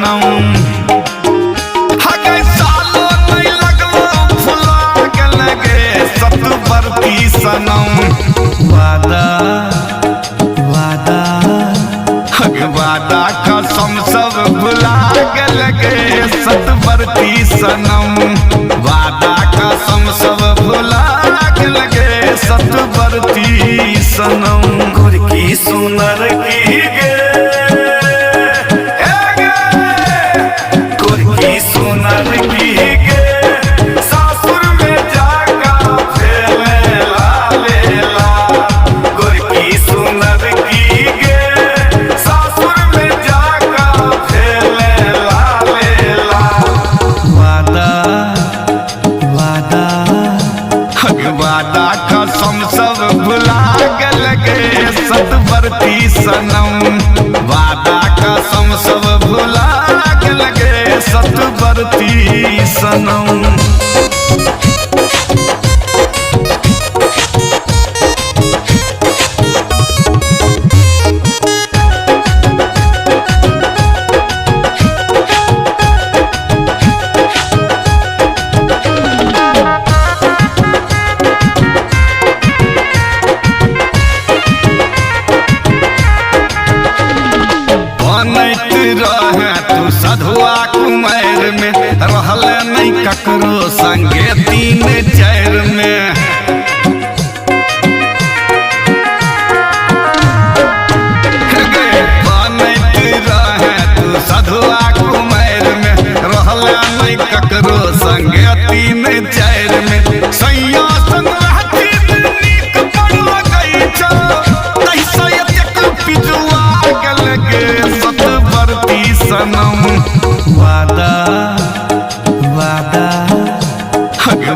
सनम हगे सालो नहीं लगलो भुला के लगे सतवर्ती सनम वादा वादा हगे वादा कसम सब भुला के लगे सतवर्ती सनम वादा कसम सब भुला के लगे सतवर्ती सनम गोरकी सुनर की गे गोरकी सुनर की गे सासुर में जागा फेले लालेला गोरकी सुनर की गे सासुर में जागा फेले लालेला वादा वादा वादा कसम सब भुला के लगे सतवर्ती सनम वादा कसम सब भुला के लगे सतवर्ती सनम बनैत रहे तू सधुआ कुमार में रहल नहीं ककरो संगे तीन चार में बनैत रहे तू सधुआ कुमार में रहल नहीं ककरो संगे तीन चार में सैया संग रहती नीक बड़ लगै छौ तैसा एतेक पिजुआ के लगे सतवर्ती सनम वादा वादा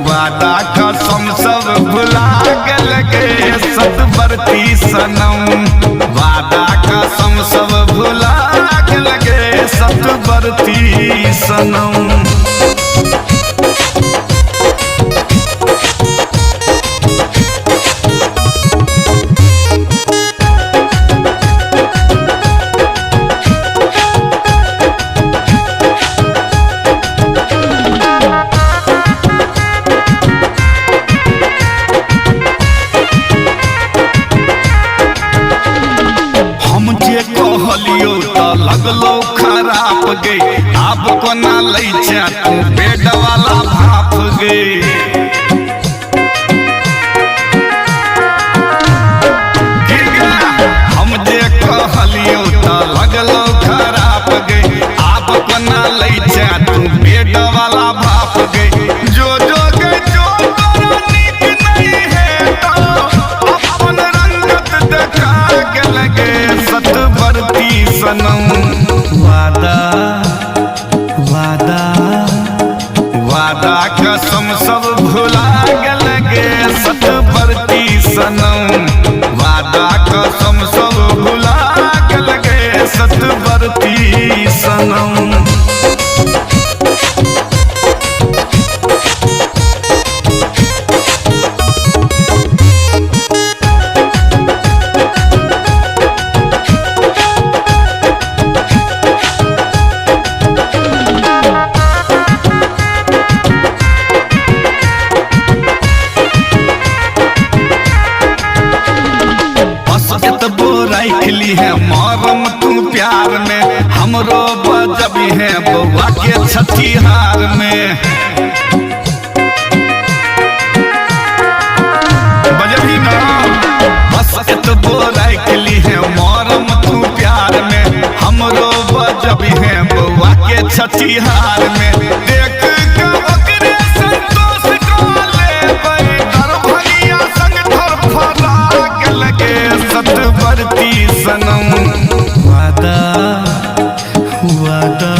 वादा कसम सब भुला के लगे सतवर्ती सनम वादा कसम सब भुला के लगे सतवर्ती सनम कहलियो त लगलो खराब गे अब कोना लै छै तू बेड वाला भाप गे हम जे कहलियो त लगलो खराब गे अब कोना लै छै तू बेड वाला भाप गे जो जो गे जो तोरा नीक नहीं है तो अपन रंगत देखा के लगे सतवर्ती सनम वादा वादा वादा कसम सब भुला के लगे सतवर्ती सनम वादा कसम सब भुला के लगे सतवर्ती सनम राखली है मरम तू प्यार में हमरो बजबी है बउआ के छठिहार में बजबी ना बस एतबो राखली है मरम तू प्यार में हमरो बजबी है बउआ के छठिहार में देख के ओकरे संतोष को लेबै दरभंगिया संग धरफरा के लगे सतवर्ती सनम वादा वादा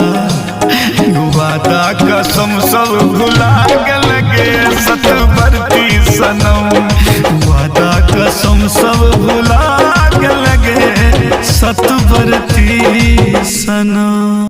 वादा कसम सब भुला के लगे सतवर्ती सनम वादा कसम सब भुला के लगे सतवर्ती सनम।